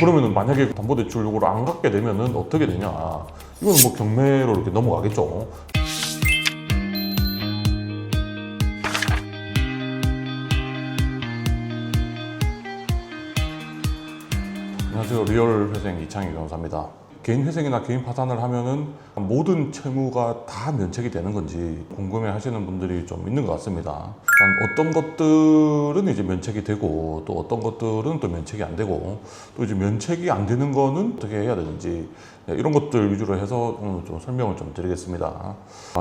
그러면은 만약에 담보대출 요거를 안 갚게 되면은 어떻게 되냐? 이건 뭐 경매로 이렇게 넘어가겠죠. 안녕하세요. 리얼회생 이창희 변호사입니다. 개인 회생이나 개인 파산을 하면은 모든 채무가 다 면책이 되는 건지 궁금해 하시는 분들이 좀 있는 것 같습니다. 어떤 것들은 이제 면책이 되고 또 어떤 것들은 또 면책이 안 되고 또 이제 면책이 안 되는 거는 어떻게 해야 되는지 이런 것들 위주로 해서 오늘 좀 설명을 좀 드리겠습니다.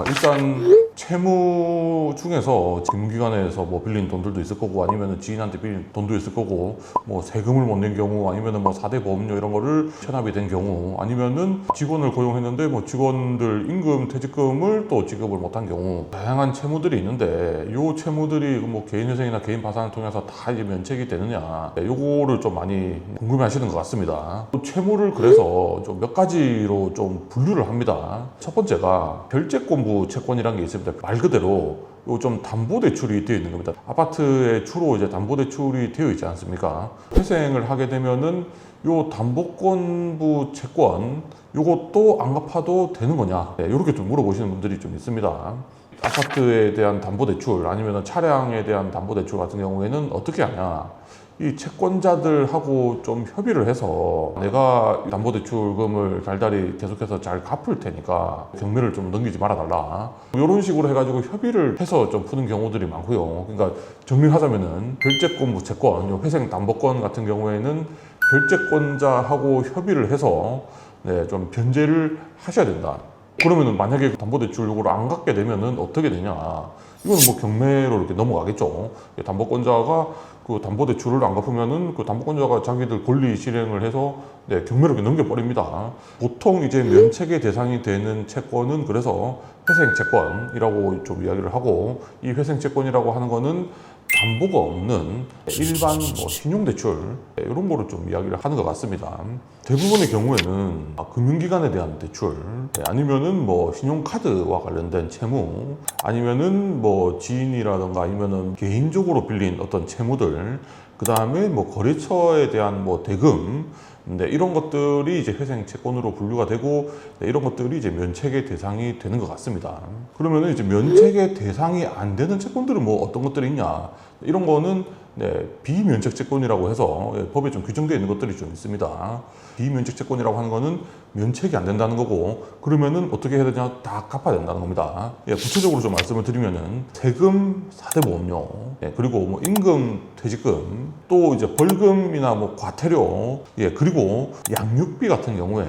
일단 채무 중에서金融기관에서 뭐 빌린 돈들도 있을 거고 아니면 지인한테 빌린 돈도 있을 거고 뭐 세금을 못 낸 경우 아니면 뭐 4대 보험료 이런 거를 체납이 된 경우 아니면은 직원을 고용했는데 뭐 직원들 임금 퇴직금을 또 지급을 못한 경우 다양한 채무들이 있는데 요 채무들이 뭐 개인회생이나 개인 파산을 통해서 다 이제 면책이 되느냐 요거를 좀 많이 궁금해 하시는 것 같습니다. 채무를 그래서 좀 몇 가지로 좀 분류를 합니다. 첫 번째가 결재권부 채권이라는 게 있습니다. 말 그대로 요 좀 담보대출이 되어 있는 겁니다. 아파트에 주로 이제 담보대출이 되어 있지 않습니까? 회생을 하게 되면은 요 담보권부 채권 요것도 안 갚아도 되는 거냐? 이렇게 좀 물어보시는 분들이 좀 있습니다. 아파트에 대한 담보대출 아니면 차량에 대한 담보대출 같은 경우에는 어떻게 하냐? 이 채권자들하고 좀 협의를 해서 내가 담보대출금을 달달이 계속해서 잘 갚을 테니까 경매를 좀 넘기지 말아달라 이런 식으로 해가지고 협의를 해서 좀 푸는 경우들이 많고요. 그러니까 정리하자면은 결재권부 채권, 회생 담보권 같은 경우에는 결재권자하고 협의를 해서 좀 변제를 하셔야 된다. 그러면은 만약에 담보대출 요구를 안 갚게 되면은 어떻게 되냐? 이거는 뭐 경매로 이렇게 넘어가겠죠. 담보권자가 그 담보대출을 안 갚으면은 그 담보권자가 자기들 권리 실행을 해서 경매로 이렇게 넘겨버립니다. 보통 이제 면책의 대상이 되는 채권은 그래서 회생채권이라고 좀 이야기를 하고 이 회생채권이라고 하는 거는 담보가 없는 일반 뭐 신용대출 이런 거를 좀 이야기를 하는 것 같습니다. 대부분의 경우에는 금융기관에 대한 대출 아니면은 뭐 신용카드와 관련된 채무 아니면은 뭐 지인이라든가 아니면은 개인적으로 빌린 어떤 채무들 그 다음에 뭐 거래처에 대한 뭐 대금 이런 것들이 이제 회생 채권으로 분류가 되고 이런 것들이 이제 면책의 대상이 되는 것 같습니다. 그러면 이제 면책의 대상이 안 되는 채권들은 뭐 어떤 것들이 있냐? 이런 거는 비면책 채권이라고 해서 법에 좀 규정되어 있는 것들이 좀 있습니다. 비면책 채권이라고 하는 거는 면책이 안 된다는 거고 그러면은 어떻게 해야 되냐? 다 갚아야 된다는 겁니다. 구체적으로 좀 말씀을 드리면은 세금, 4대 보험료, 그리고 뭐 임금 퇴직금, 또 이제 벌금이나 뭐 과태료, 그리고 양육비 같은 경우에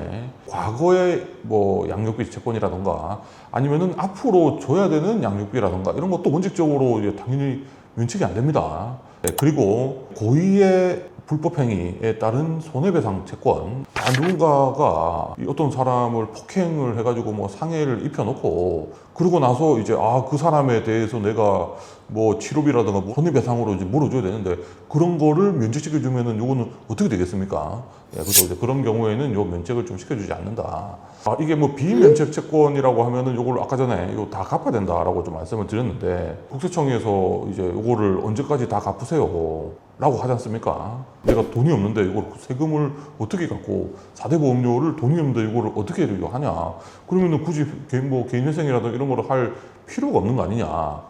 과거에 뭐 양육비 채권이라던가 아니면은 앞으로 줘야 되는 양육비라던가 이런 것도 원칙적으로 이제 당연히 면책이 안 됩니다. 그리고 고의의 불법행위에 따른 손해배상 채권 누군가가 어떤 사람을 폭행을 해가지고 뭐 상해를 입혀놓고 그러고 나서 이제 그 사람에 대해서 내가 뭐 치료비라든가 뭐 손해배상으로 이제 물어줘야 되는데 그런 거를 면책시켜주면은 요거는 어떻게 되겠습니까? 그래서 이제 그런 경우에는 요 면책을 좀 시켜주지 않는다. 이게 뭐 비면책 채권이라고 하면은 요걸 아까 전에 이거 다 갚아야 된다라고 좀 말씀을 드렸는데 국세청에서 이제 요거를 언제까지 다 갚으세요 라고 하지 않습니까? 내가 돈이 없는데 이걸 세금을 어떻게 갚고 4대 보험료를 돈이 없는데 이거를 어떻게 하냐? 그러면은 굳이 개인회생이라든가 이런 거를 할 필요가 없는 거 아니냐?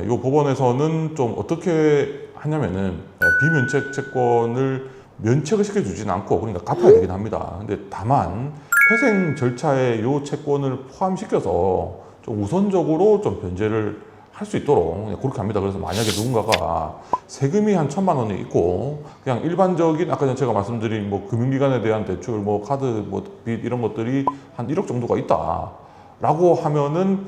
이 법원에서는 좀 어떻게 하냐면은 비면책 채권을 면책을 시켜주지는 않고 그러니까 갚아야 되긴 합니다. 근데 다만 회생 절차에 이 채권을 포함시켜서 좀 우선적으로 좀 변제를 할 수 있도록 그렇게 합니다. 그래서 만약에 누군가가 세금이 한 1,000만 원이 있고 그냥 일반적인 아까 전에 제가 말씀드린 뭐 금융기관에 대한 대출, 뭐 카드, 뭐 빚 이런 것들이 한 1억 정도가 있다라고 하면은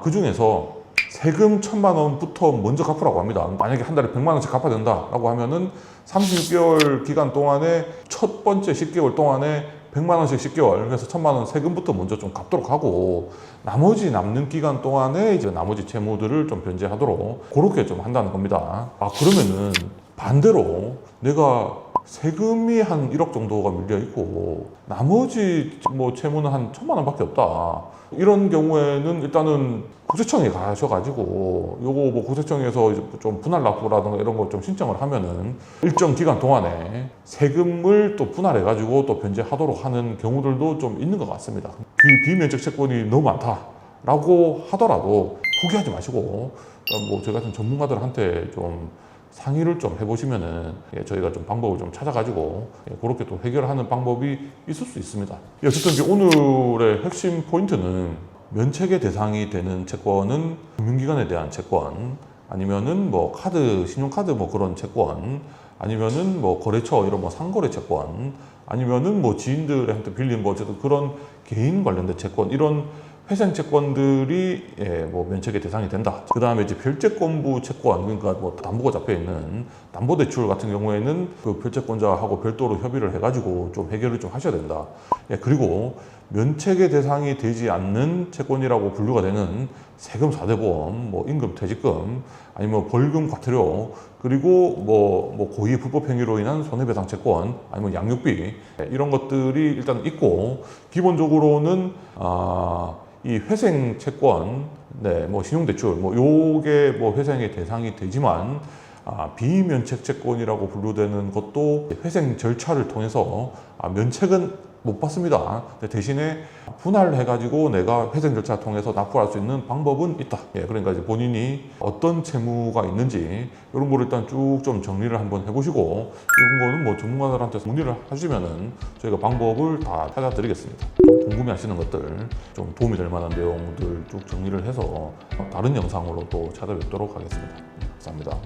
그 중에서 세금 1,000만 원부터 먼저 갚으라고 합니다. 만약에 한 달에 100만 원씩 갚아야 된다라고 하면은 36개월 기간 동안에 첫 번째 10개월 동안에 100만 원씩 10개월, 그래서 1,000만 원 세금부터 먼저 좀 갚도록 하고 나머지 남는 기간 동안에 이제 나머지 채무들을 좀 변제하도록 그렇게 좀 한다는 겁니다. 그러면은 반대로 내가 세금이 한 1억 정도가 밀려 있고 나머지 뭐 채무는 한 1,000만 원밖에 없다. 이런 경우에는 일단은 국세청에 가셔가지고 요거 뭐 국세청에서 이제 좀 분할 납부라든가 이런 거 좀 신청을 하면은 일정 기간 동안에 세금을 또 분할해가지고 또 변제하도록 하는 경우들도 좀 있는 것 같습니다. 비면책 채권이 너무 많다라고 하더라도 포기하지 마시고 뭐 저희 같은 전문가들한테 좀 상의를 좀 해보시면은 저희가 좀 방법을 좀 찾아가지고 그렇게 또 해결하는 방법이 있을 수 있습니다. 어쨌든 이제 오늘의 핵심 포인트는 면책의 대상이 되는 채권은 금융기관에 대한 채권, 아니면은 뭐 카드, 신용카드 뭐 그런 채권, 아니면은 뭐 거래처 이런 뭐 상거래 채권, 아니면은 뭐 지인들한테 빌린 뭐 어쨌든 그런 개인 관련된 채권, 이런 회생 채권들이 뭐 면책의 대상이 된다. 그 다음에 이제 별채권부 채권, 그러니까 뭐 담보가 잡혀 있는 담보대출 같은 경우에는 그 별채권자하고 별도로 협의를 해가지고 좀 해결을 좀 하셔야 된다. 그리고 면책의 대상이 되지 않는 채권이라고 분류가 되는 세금 4대 보험, 뭐 임금 퇴직금, 아니면 벌금 과태료, 그리고 뭐 고의 불법 행위로 인한 손해배상 채권, 아니면 양육비, 이런 것들이 일단 있고, 기본적으로는 이 회생 채권, 뭐 신용대출, 뭐 요게 뭐 회생의 대상이 되지만 비면책 채권이라고 분류되는 것도 회생 절차를 통해서 면책은 못 받습니다. 대신에 분할해가지고 내가 회생 절차 통해서 납부할 수 있는 방법은 있다. 그러니까 이제 본인이 어떤 채무가 있는지 이런 거를 일단 쭉 좀 정리를 한번 해보시고, 이런 거는 뭐 전문가들한테 문의를 하시면은 저희가 방법을 다 찾아드리겠습니다. 좀 궁금해하시는 것들, 좀 도움이 될 만한 내용들 쭉 정리를 해서 다른 영상으로 또 찾아뵙도록 하겠습니다. 감사합니다.